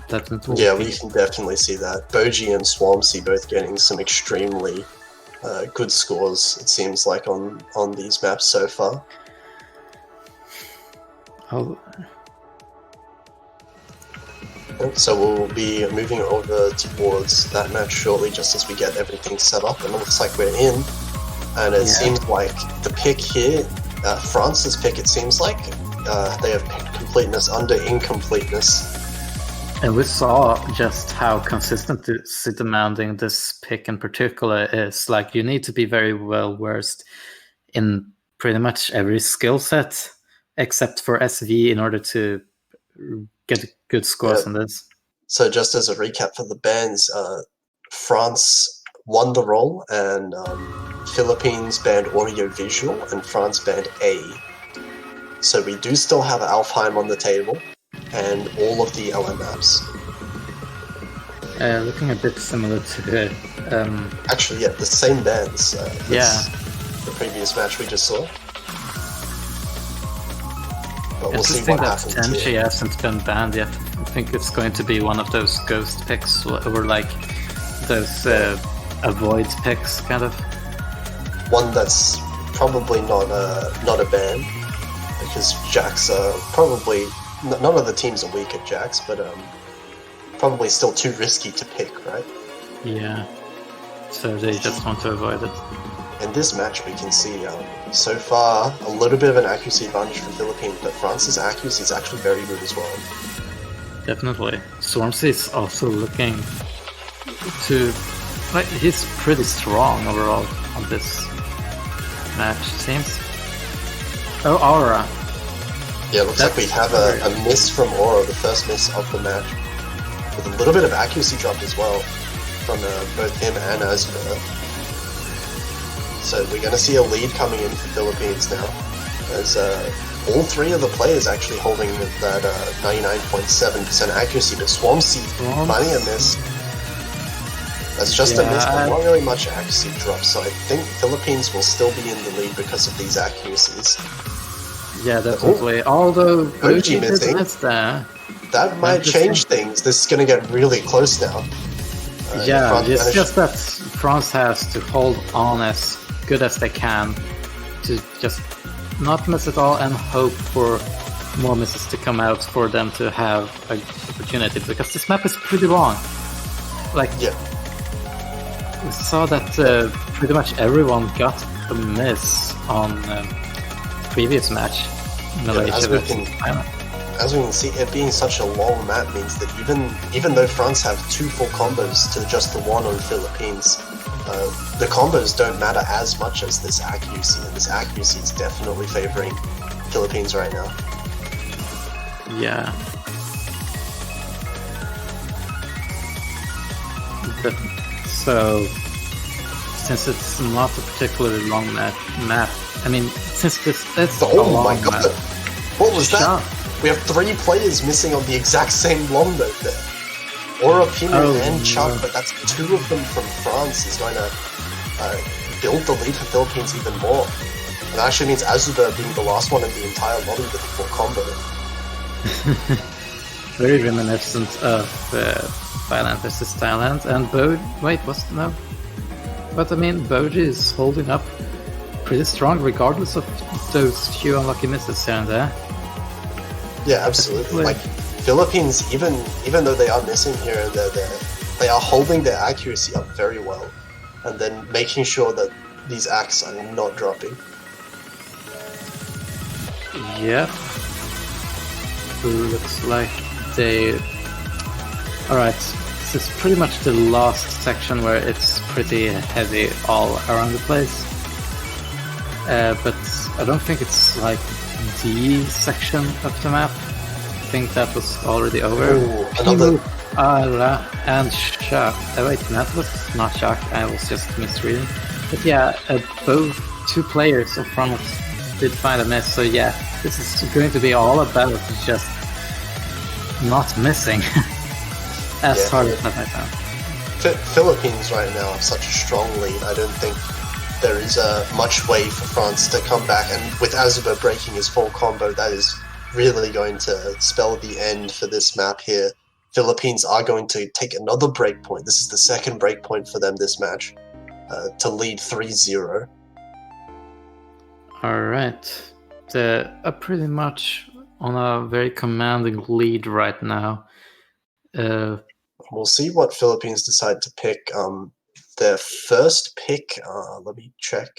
definitely. Yeah, we can definitely see that. Boji and Swampsy both getting some extremely good scores, it seems like, on these maps so far. So we'll be moving over towards that match shortly, just as we get everything set up, and it looks like we're in. And it seems like the pick here, France's pick, it seems like, they have picked completeness under incompleteness. And we saw just how consistently demanding this pick in particular is. Like, you need to be very well versed in pretty much every skill set except for SV in order to get good scores on this. So just as a recap for the bands, France won the role, and Philippines banned audio-visual, and France banned A. So we do still have Alfheim on the table, and all of the LM maps. Looking a bit similar to the... Actually, yeah, the same bands. The previous match we just saw. But we'll see what happens here. Tenchi hasn't been banned yet. I think it's going to be one of those ghost picks, or like those avoid picks, kind of. One that's probably not a ban, because Jax are probably... None of the teams are weak at Jax, but probably still too risky to pick, right? Yeah. So they just want to avoid it. In this match, we can see so far a little bit of an accuracy advantage for Philippines, but France's accuracy is actually very good as well. Definitely. Swampsy is also looking to... Like, he's pretty strong overall on this match, it seems. Oh, Aura. Yeah, looks like we have a miss from Aura, the first miss of the match, with a little bit of accuracy drop as well from both him and Azure. So we're going to see a lead coming in for Philippines now, as all three of the players actually holding that 99.7% accuracy, but Swampsy finding a miss. That's just a miss, but not really much accuracy drop, so I think Philippines will still be in the lead because of these accuracies. Yeah, definitely. Although Boji missing, that might change things. This is going to get really close now. It's just that France has to hold on as good as they can to just not miss at all and hope for more misses to come out for them to have an opportunity, because this map is pretty long. Like, we saw that pretty much everyone got a miss on the previous match. As we can see, it being such a long map means that even though France have 2 full combos to just the 1 on Philippines, the combos don't matter as much as this accuracy, and this accuracy is definitely favoring Philippines right now. Yeah. So, since it's not a particularly long map, I mean, since it's a long my god! Map, What was that? We have 3 players missing on the exact same longboat there. Aura, Pino, and Chuck, but that's 2 of them from France is going to build the lead for Philippines even more. And that actually means Azuba being the last one in the entire lobby with a full combo. Very reminiscent of Thailand versus Thailand, and But I mean, Boji is holding up pretty strong regardless of those few unlucky misses here and there. Yeah, absolutely. Like, Philippines, even though they are missing here and there, they are holding their accuracy up very well, and then making sure that these acts are not dropping. Yep. Looks like they... Alright, this is pretty much the last section where it's pretty heavy all around the place. But I don't think it's like the section of the map. I think that was already over. Another... and Shock. Wait, that was not Shock, I was just misreading. But yeah, both 2 players of front did find a miss, so yeah, this is going to be all about just not missing. As hard as that might sound. Philippines right now have such a strong lead. I don't think there is much way for France to come back, and with Azuba breaking his full combo, that is really going to spell the end for this map here. Philippines are going to take another break point. This is the second break point for them this match, to lead 3-0. Alright. They are pretty much on a very commanding lead right now. We'll see what Philippines decide to pick. Their first pick, let me check.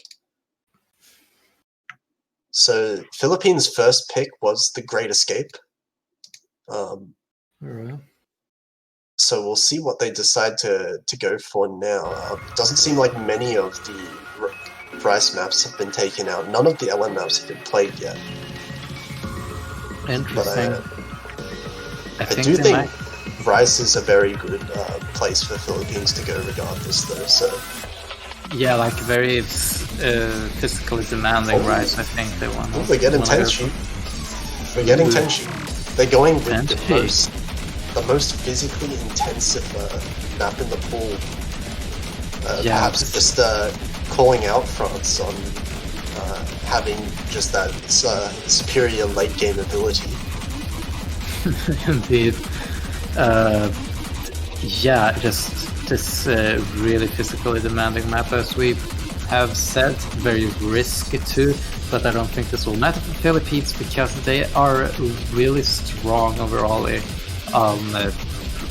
So Philippines' first pick was The Great Escape. Alright. So we'll see what they decide to go for now. It doesn't seem like many of the Rice maps have been taken out. None of the LM maps have been played yet. Interesting. But I do think Rice is a very good place for Philippines to go regardless, though. So yeah, like very physically demanding Rice. I think they want. We're getting Tenchi. We're getting Tenchi. They're going with the most physically intensive map in the pool. Perhaps just calling out France on having just that superior late game ability. Indeed. Yeah, just this really physically demanding map, as we have said, very risky too, but I don't think this will matter for Philippines because they are really strong overall on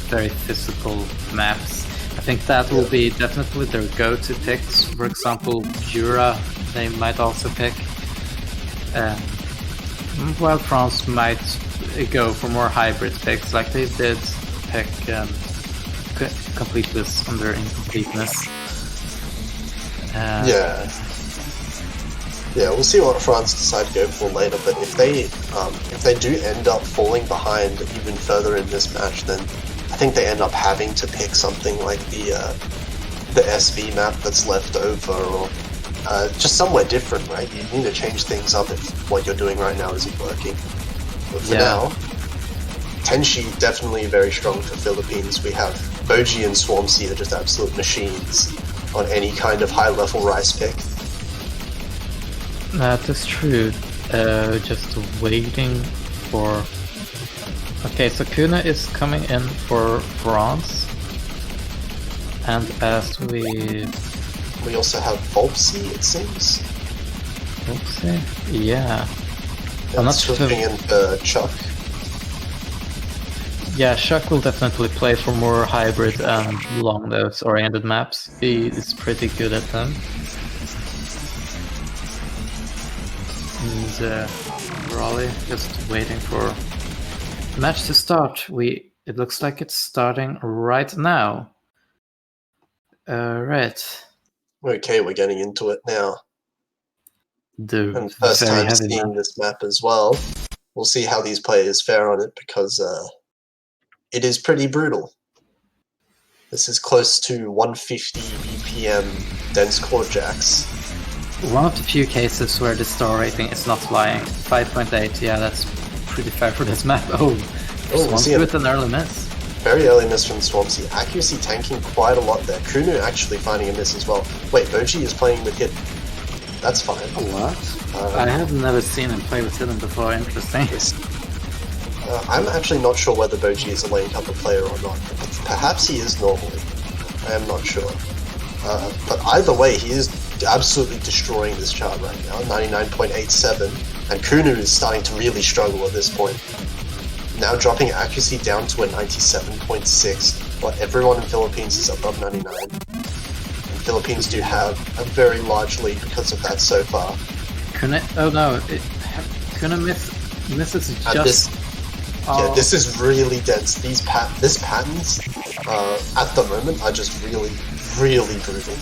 very physical maps. I think that will be definitely their go-to picks. For example, Jura, they might also pick. While France might go for more hybrid picks, like they did pick Completeness under Incompleteness. Yeah, we'll see what France decide to go for later. But if they do end up falling behind even further in this match, then I think they end up having to pick something like the SV map that's left over, or just somewhere different, right? You need to change things up if what you're doing right now isn't working. But for now, Tenchi definitely very strong for Philippines. We have Boji and Swampsea are just absolute machines on any kind of high-level Rice pick. That is true. Just waiting for... Okay, so Kuna is coming in for France. And as we also have Volpsy, it seems. Volpsy? Yeah. I'm not sure. In Chuck. Yeah, Chuck will definitely play for more hybrid and long nodes oriented maps. He is pretty good at them. And Raleigh just waiting for the match to start. It looks like it's starting right now. Right. Okay, we're getting into it now. And first time seeing this map as well. We'll see how these players fare on it, because it is pretty brutal. This is close to 150 BPM dense core jacks. One of the few cases where the star rating is not lying. 5.8, yeah, that's pretty fair for this map. Swampsea with an early miss. Very early miss from Swampsea. Accuracy tanking quite a lot there. Kunu actually finding a miss as well. Wait, Boji is playing with hit. That's fine. What? I have never seen him play with hidden before. Interesting. I'm actually not sure whether Boji is a lane cover player or not. Perhaps he is normally. I am not sure. But either way, he is absolutely destroying this chart right now. 99.87, and Kunu is starting to really struggle at this point. Now dropping accuracy down to a 97.6, but everyone in Philippines is above 99. And Philippines do have a very large lead because of that so far. Kuna misses and just... Yeah, this is really dense. This patterns at the moment are just really, really brutal.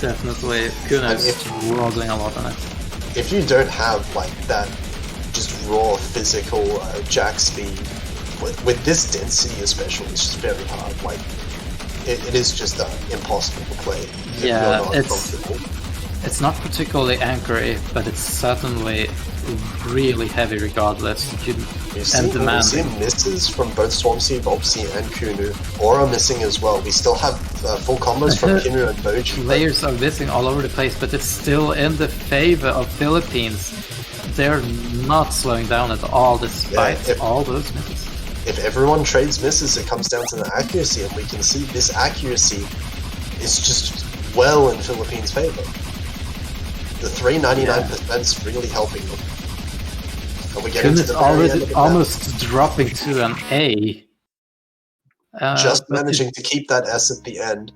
Definitely, Kuna is struggling a lot on it. If you don't have like that just raw physical jack speed, with this density especially, it's just very hard. Like, it is just impossible to play if you're not comfortable. It's not particularly anchory, but it's certainly really heavy regardless. We've seen misses from both Swampsea, Volpsy, and Kunu. Aura missing as well. We still have full combos from Kinu and Boji. Players are missing all over the place, but it's still in the favor of Philippines. They're not slowing down at all despite all those misses. if everyone trades misses, it comes down to the accuracy, and we can see this accuracy is just well in Philippines' favor. The 399% is really helping them. And we're getting to the very end of the almost dropping to an A. Just managing to keep that S at the end.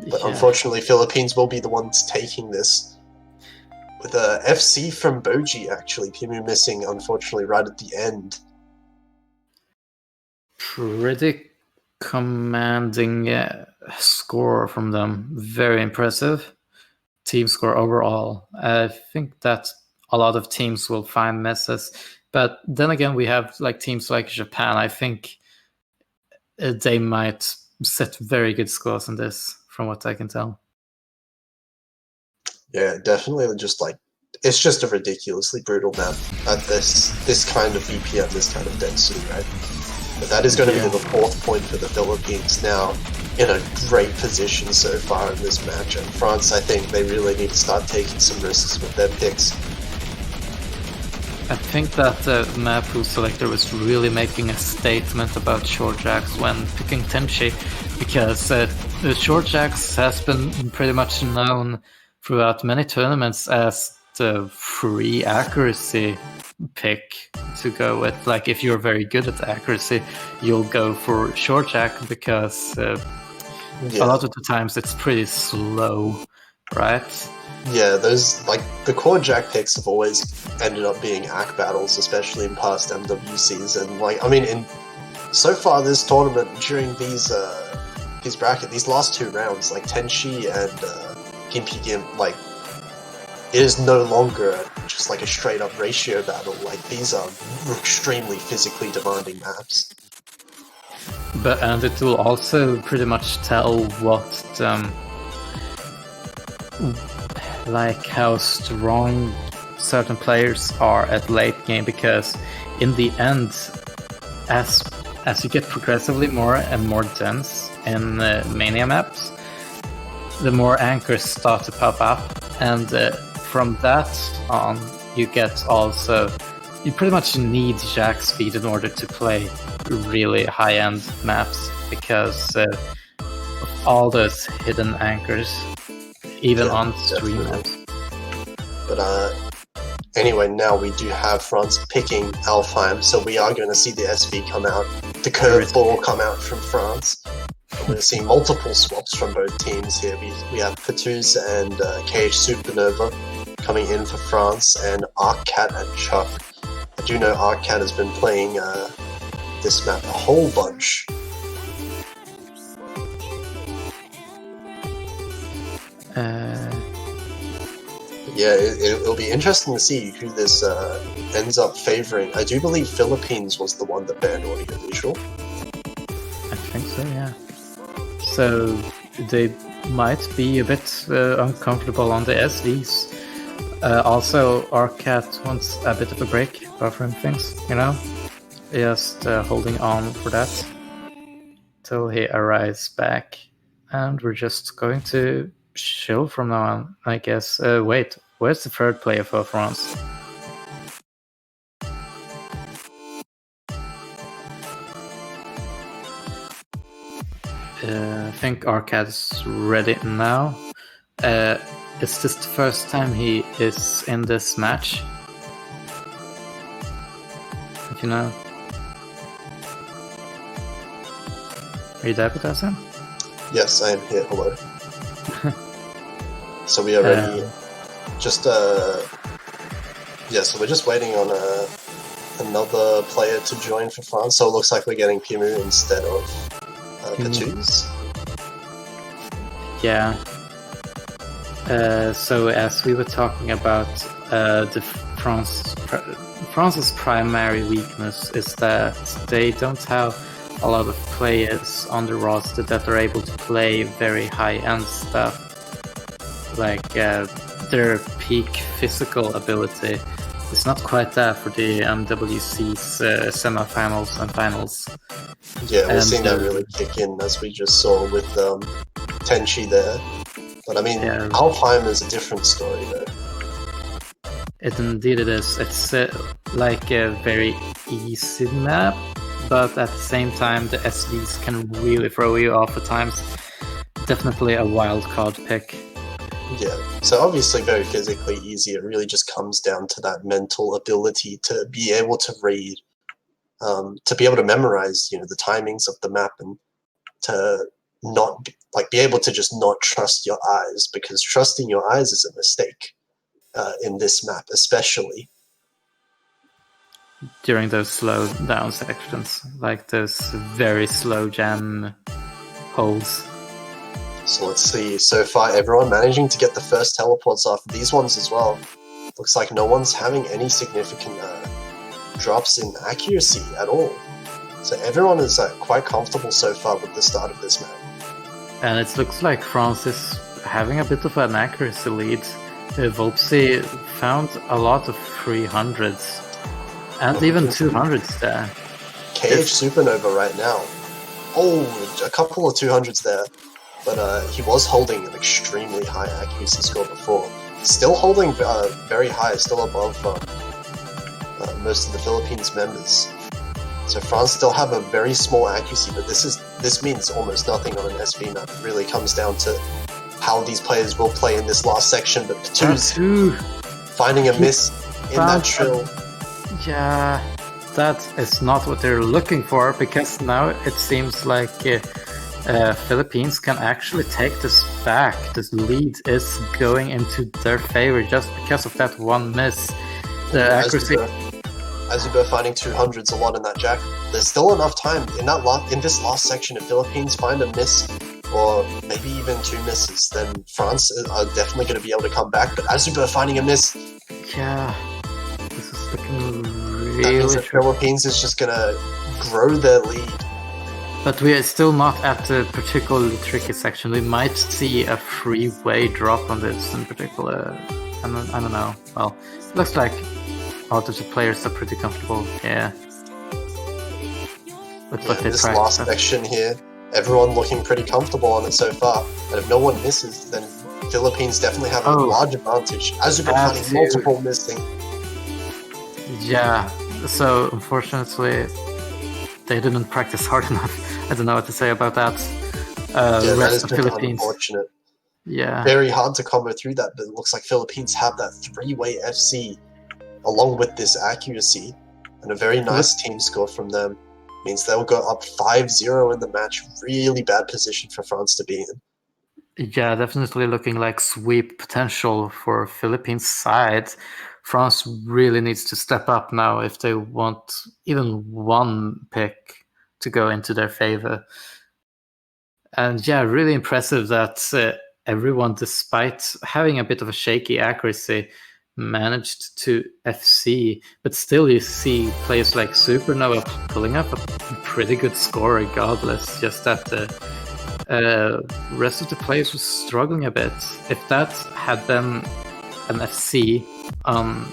But unfortunately, Philippines will be the ones taking this. With a FC from Boji, actually. Pimu missing, unfortunately, right at the end. Pretty commanding score from them. Very impressive. Team score overall. I think that a lot of teams will find misses. But then again, we have teams like Japan. I think they might set very good scores in this, from what I can tell. Yeah, definitely. It's just a ridiculously brutal map at this kind of VPN, this kind of density, right? But that is going to be the 4th point for the Philippines now, in a great position so far in this match. And France, I think they really need to start taking some risks with their picks. I think that the map pool selector was really making a statement about short jacks when picking Tenchi, because the short jacks has been pretty much known throughout many tournaments as the free accuracy pick to go with. If you're very good at accuracy, you'll go for short jack because a lot of the times it's pretty slow, right? Yeah, those the core jack picks have always ended up being ACK battles, especially in past MWCs, and so far this tournament during these last 2 rounds, Tenchi and Gimpy Gimp, it is no longer just a straight up ratio battle. These are extremely physically demanding maps. And it will also pretty much tell what how strong certain players are at late game, because in the end, as you get progressively more and more dense in Mania maps, the more anchors start to pop up, and from that on, you pretty much need jack speed in order to play really high-end maps, because of all those hidden anchors, even on stream maps. But anyway, now we do have France picking Alfheim, so we are going to see the SV come out, the curveball come out from France. We're going to see multiple swaps from both teams here. We have Petrus and KH Supernova coming in for France, and ArcCat and Chuck. I do know ArcCat has been playing this map a whole bunch. Yeah, it'll be interesting to see who this ends up favoring. I do believe Philippines was the one that banned audiovisual. I think so, yeah. So they might be a bit uncomfortable on the SVs. Also, ArcCat wants a bit of a break, buffering things, just holding on for that till he arrives back. And we're just going to chill from now on, I guess. Wait, where's the 3rd player for France? I think ArcCat is ready now. Is this the first time he is in this match? If you know. Are you there, Potassium? Yes, I am here. Hello. So we are ready. So we're just waiting on another player to join for France. So it looks like we're getting Pimu instead of Petrus. Yeah. So as we were talking about, France's primary weakness is that they don't have a lot of players on the roster that are able to play very high-end stuff. Their peak physical ability is not quite there for the MWC's semifinals and finals. Yeah, we're seeing that really kick in, as we just saw with Tenchi there. But Alfheim is a different story though. Indeed it is. It's a very easy map, but at the same time, the SVs can really throw you off at times. Definitely a wild card pick. Yeah, so obviously very physically easy. It really just comes down to that mental ability to be able to read, to be able to memorize, the timings of the map, and to not be able to just not trust your eyes, because trusting your eyes is a mistake in this map, especially during those slow down sections, like those very slow jam holes. So let's see. So far, everyone managing to get the first teleports off. These ones as well. Looks like no one's having any significant drops in accuracy at all. So everyone is quite comfortable so far with the start of this map. And it looks like France is having a bit of an accuracy lead. Volpsy found a lot of 300s and even 200s there. KH Supernova right now. Oh, a couple of 200s there. But he was holding an extremely high accuracy score before. Still holding very high, still above most of the Philippines members. So France still have a very small accuracy, but this means almost nothing on an SV map. It really comes down to how these players will play in this last section. But Patu's finding a miss in that trill. Yeah, that is not what they're looking for, because now it seems like Philippines can actually take this back. This lead is going into their favor just because of that one miss. The accuracy. Azuba finding 200s a lot in that jack. There's still enough time in this last section. If Philippines find a miss, or maybe even two misses, then France are definitely going to be able to come back. But Azuba finding a miss. Yeah, this is looking really. That means the Philippines is just going to grow their lead. But we are still not at the particularly tricky section. We might see a freeway drop on this in particular. I don't know. Well, it looks like all of the players are pretty comfortable. Yeah. Looks like this last section here, everyone looking pretty comfortable on it so far. And if no one misses, then Philippines definitely have a large advantage. Azuba finding multiple missing. Yeah. So unfortunately, they didn't practice hard enough. I don't know what to say about that. Yeah, that is Philippines. Unfortunate. Yeah. Very hard to combo through that, but it looks like Philippines have that three-way FC along with this accuracy, and a very nice team score from them. Means they'll go up 5-0 in the match. Really bad position for France to be in. Yeah, definitely looking like sweep potential for Philippines' side. France really needs to step up now if they want even one pick to go into their favor. And yeah, really impressive that everyone, despite having a bit of a shaky accuracy, managed to FC. But still, you see players like Supernova pulling up a pretty good score regardless. Just that the rest of the players was struggling a bit. If that had been an FC on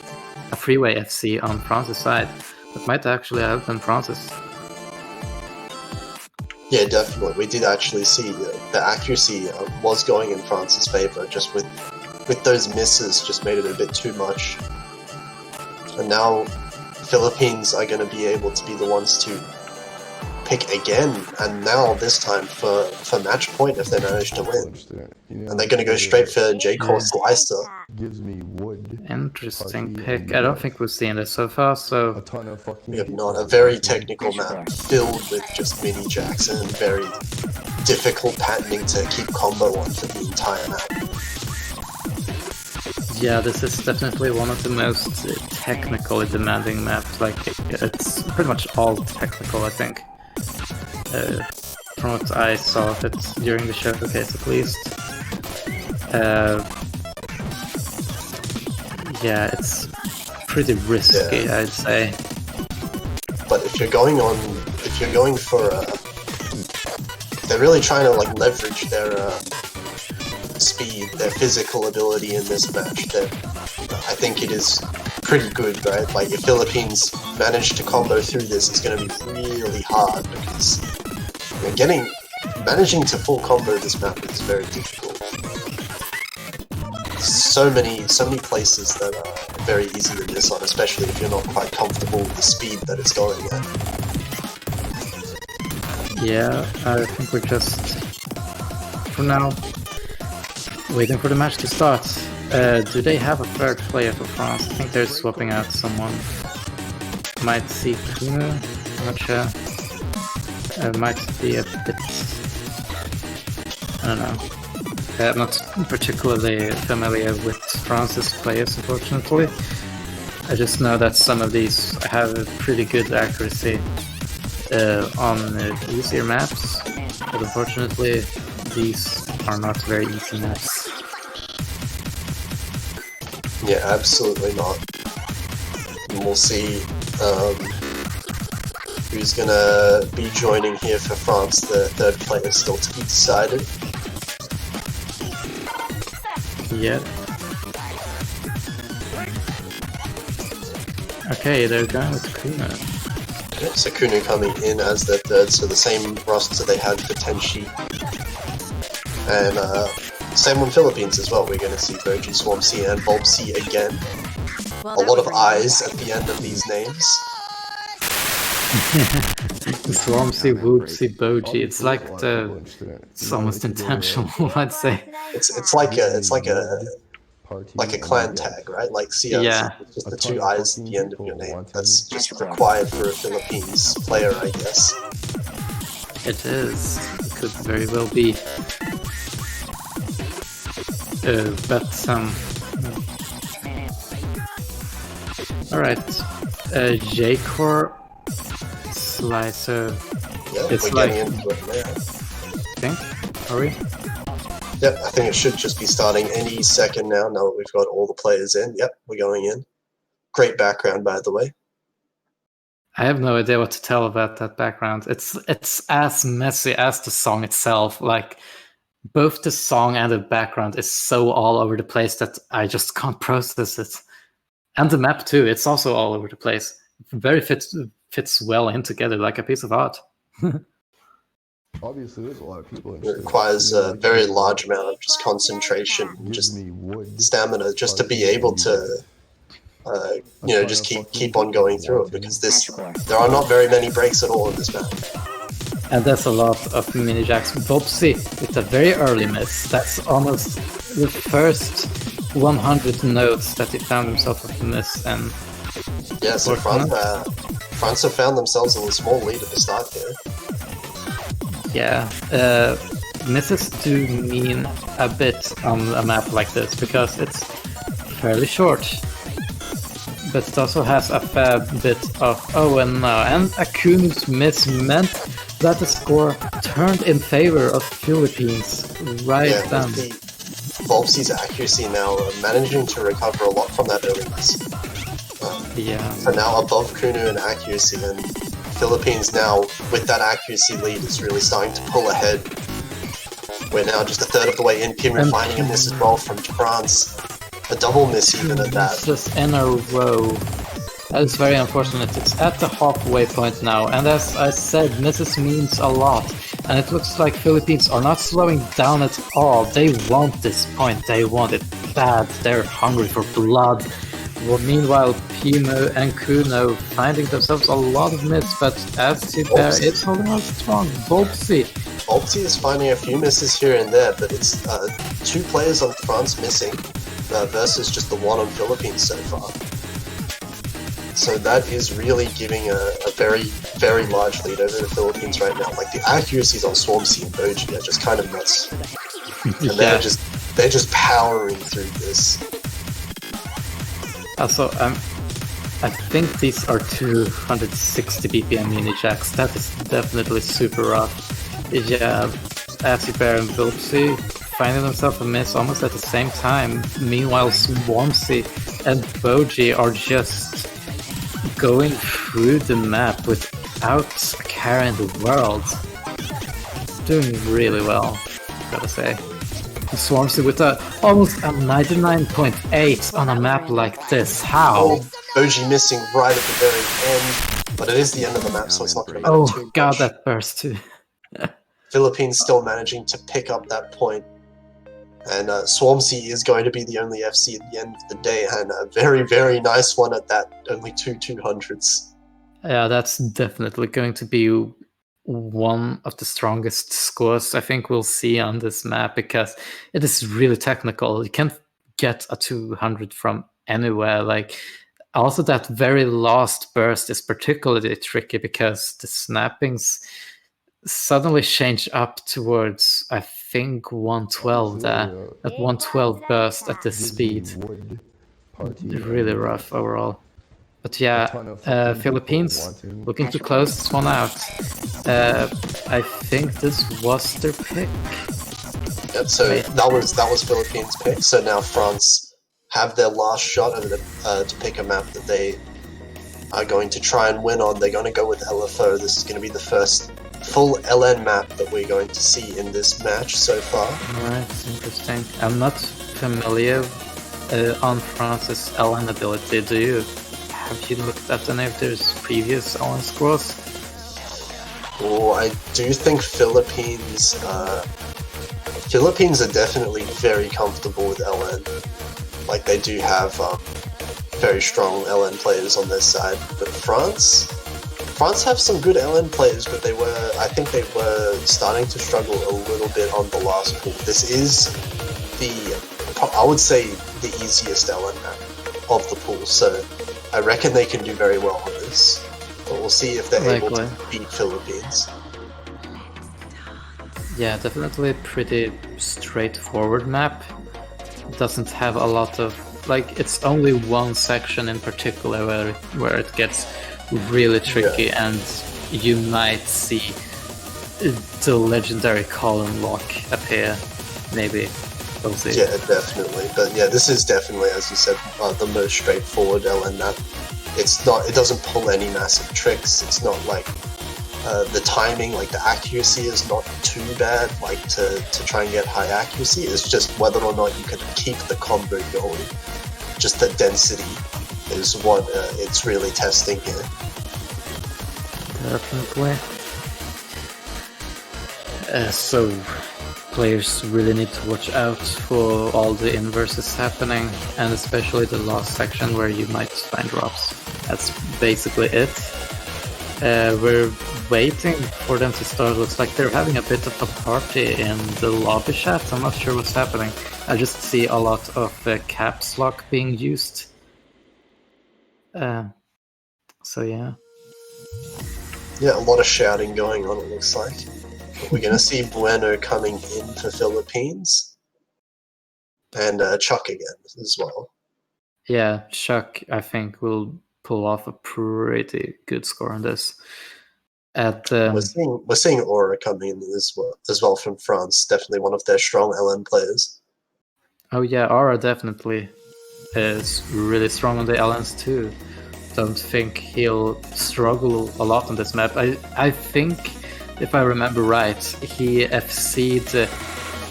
a freeway FC on France's side, that might actually have been France's. Yeah, definitely. We did actually see the accuracy was going in France's favor, just with those misses just made it a bit too much. And now Philippines are going to be able to be the ones to pick again, and now this time for match point if they manage to win. And they're going to go straight for J-Core Slicer. Gives me wood. Interesting pick. I don't think we've seen this so far, so... We have not. A very technical map filled with just mini jacks and very difficult patterning to keep combo on for the entire map. Yeah, this is definitely one of the most technically demanding maps. Like, it's pretty much all technical, I think. From what I saw of it during the showcase, at least. Yeah, it's pretty risky, yeah. I'd say. But if you're going for, they're really trying to like leverage their speed, their physical ability in this match. I think it is pretty good, right? Like if Philippines manage to combo through this, it's going to be really hard because managing to full combo this map is very difficult. So many places that are very easy to miss on, especially if you're not quite comfortable with the speed that it's going at. Yeah, I think we're just, for now, waiting for the match to start. Do they have a third player for France? I think they're swapping out someone. Might see Kuno, I'm not sure. Might be a bit... I don't know. I'm not particularly familiar with France's players, unfortunately. I just know that some of these have a pretty good accuracy on easier maps, but unfortunately these are not very easy maps. Yeah, absolutely not. And we'll see who's gonna be joining here for France. The third player still to be decided. Yeah. Okay, they're going with Kuno. Yeah, so Kuno coming in as their third, so the same roster they had for Tenshi. And same on Philippines as well. We're going to see Boji, Swampsea, and Bulbsea again. A lot of eyes at the end of these names. Swampsea, Whoopsie, Boji. It's like it's almost intentional, I'd say. It's like a clan tag, right? Like Sia, yeah. It's just the two eyes at the end of your name. That's just required for a Philippines player, I guess. It is. It could very well be. But alright. J-Core Slicer. Yeah, it's we're like, getting into it now. I think. Are we? Yep, I think it should just be starting any second now that we've got all the players in. Yep, we're going in. Great background, by the way. I have no idea what to tell about that background. It's as messy as the song itself. Like, both the song and the background is so all over the place that I just can't process it. And the map too, it's also all over the place. Very fits well in together, like a piece of art. Obviously, there's a lot of people. It requires a very large amount of just concentration, just stamina, just to be able to, just keep on going through it. Because there are not very many breaks at all in this map. And there's a lot of mini jacks. Bobsy with a very early miss. That's almost the first 100 notes that he found himself with a miss. And yeah, so France have found themselves in a small lead at the start here. Yeah, misses do mean a bit on a map like this because it's fairly short. But it also has a fair bit of oh and no. And Akunu's miss meant that the score turned in favor of Philippines right then. Bulbsy's accuracy now managing to recover a lot from that early miss. So now above Kuno in accuracy, and Philippines now with that accuracy lead is really starting to pull ahead. We're now just a third of the way in. Pimmer finding a miss as well from France. A double miss even at that. Just in a row. That is very unfortunate. It's at the halfway point now, and as I said, misses means a lot. And it looks like Philippines are not slowing down at all. They want this point. They want it bad. They're hungry for blood. Well, meanwhile, Pimo and Kuno finding themselves a lot of miss, but as it's holding on strong. Bulbsy is finding a few misses here and there, but it's two players on France missing versus just the one on Philippines so far. So that is really giving a very, very large lead over the Philippines right now. Like the accuracies on Swampsea and Boji are just kind of nuts. And they're just powering through this. Also, I think these are 260 BPM mini jacks. That is definitely super rough. Yeah, Bear and Bulbsy finding themselves a miss almost at the same time. Meanwhile, Swampsea and Boji are just going through the map without a care in the world. Doing really well, gotta say. Swampsea with almost a 99.8 on a map like this. How? Oh, Boji missing right at the very end, but it is the end of the map, so it's not going to matter too much. God, that burst too. Philippines still managing to pick up that point. And Swampsea is going to be the only FC at the end of the day, and a very, very nice one at that, only two 200s. Yeah, that's definitely going to be one of the strongest scores I think we'll see on this map, because it is really technical. You can't get a 200 from anywhere. Like, also that very last burst is particularly tricky because the snappings suddenly change up towards, I think, 112 there. At 112 burst at this speed. Wood party. Really rough overall. But yeah, ton of fucking people Philippines wanting- looking to close this one out. I think this was their pick. Yep, so that was Philippines' pick. So now France have their last shot at it, to pick a map that they are going to try and win on. They're going to go with LFO. This is going to be the first full LN map that we're going to see in this match so far. Alright, interesting. I'm not familiar on France's LN ability. Have you looked at any of their previous LN scores? Oh, I do think Philippines are definitely very comfortable with LN. Like, they do have very strong LN players on their side. But France have some good LN players, but I think they were starting to struggle a little bit on the last pool. This is I would say, the easiest LN map of the pool, so I reckon they can do very well on this. But we'll see if they're able to beat Philippines. Yeah, definitely a pretty straightforward map. Doesn't have a lot of, like, it's only one section in particular where it gets really tricky, and you might see the legendary column lock appear, maybe. We'll see. Yeah, definitely. But yeah, this is definitely, as you said, the most straightforward LN map. It doesn't pull any massive tricks. It's not like the timing, like the accuracy is not too bad, like to try and get high accuracy. It's just whether or not you can keep the combo going. Just the density is what it's really testing here. Definitely. So players really need to watch out for all the inverses happening, and especially the last section where you might find drops. That's basically it. We're waiting for them to start. Looks like they're having a bit of a party in the lobby chat. I'm not sure what's happening. I just see a lot of caps lock being used. So yeah. Yeah, a lot of shouting going on, it looks like. We're going to see Bueno coming in for Philippines. And Chuck again as well. Yeah, Chuck, I think, will pull off a pretty good score on this. We're seeing Aura coming in as well from France. Definitely one of their strong LN players. Oh yeah, Aura definitely is really strong on the LNs too. Don't think he'll struggle a lot on this map. I think, if I remember right, he FC'd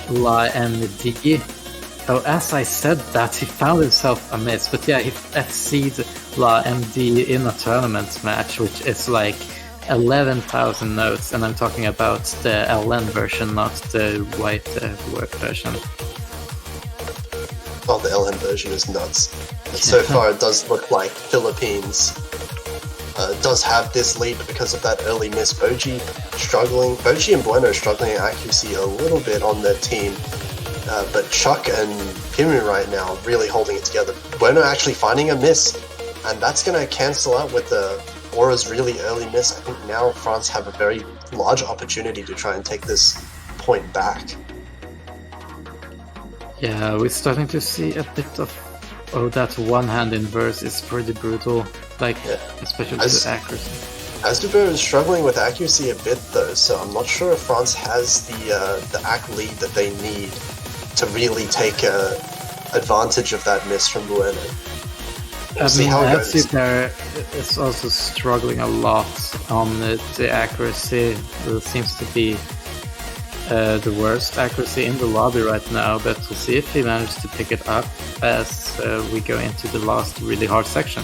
La MD. Oh, as I said that, he found himself a miss. But yeah, he FC'd La MD in a tournament match, which is like 11,000 notes, and I'm talking about the LN version, not the white work version. Oh, the LN version is nuts. But so far, it does look like Philippines does have this lead because of that early miss. Boji Boji and Bueno struggling in accuracy a little bit on their team. But Chuck and Pimu right now really holding it together. Bueno actually finding a miss, and that's going to cancel out with the Aura's really early miss. I think now France have a very large opportunity to try and take this point back. Yeah, we're starting to see a bit of... Oh, that one-hand inverse is pretty brutal, like, especially with the accuracy. Asduber is struggling with accuracy a bit though, so I'm not sure if France has the AC lead that they need to really take advantage of that miss from Bueno. We'll see how it goes. Asduber is also struggling a lot on the accuracy. It seems to be the worst accuracy in the lobby right now, but we'll see if he manages to pick it up as we go into the last really hard section.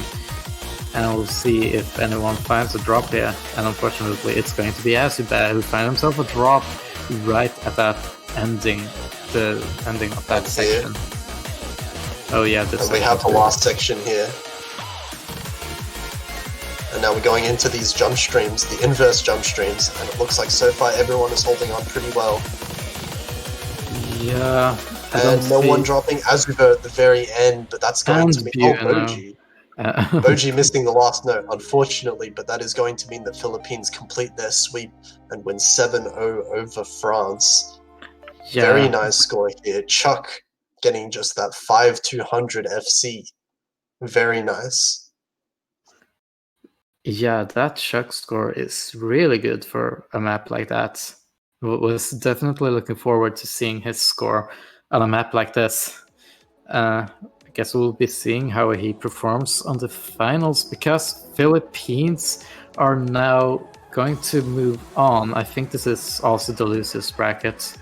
And we'll see if anyone finds a drop here. And unfortunately, it's going to be Asduber who finds himself a drop right at that ending, the ending of that section. Oh yeah, and we have the last section here. And now we're going into these jump streams, the inverse jump streams, and it looks like so far everyone is holding on pretty well. Yeah. And no one dropping Azuba at the very end, but that's going to mean... Oh, Boji. Boji missing the last note, unfortunately, but that is going to mean that Philippines complete their sweep and win 7-0 over France. Yeah. Very nice score here. Chuck getting just that 5-200 FC. Very nice. Yeah, that Chuck score is really good for a map like that. Was definitely looking forward to seeing his score on a map like this. I guess we'll be seeing how he performs on the finals, because Philippines are now going to move on. I think this is also the losers bracket.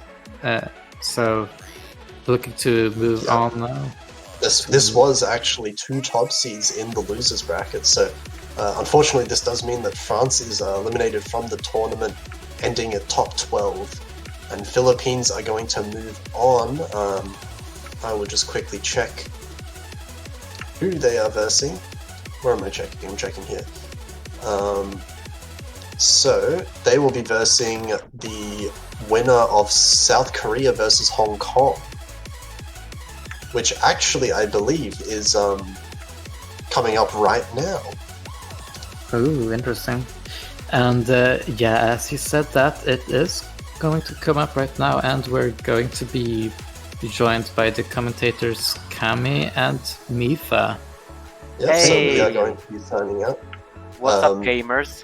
So looking to move on now. This was actually 2 top seeds in the losers bracket, so unfortunately this does mean that France is eliminated from the tournament, ending at top 12, and Philippines are going to move on. I will just quickly check who they are versing. Where am I checking? I'm checking here. So they will be versing the winner of South Korea versus Hong Kong, which actually I believe is coming up right now. Oh, interesting. And yeah, as you said that, it is going to come up right now, and we're going to be joined by the commentators Kami and Mifa. Yep, so we are going to be signing up. What's up, gamers?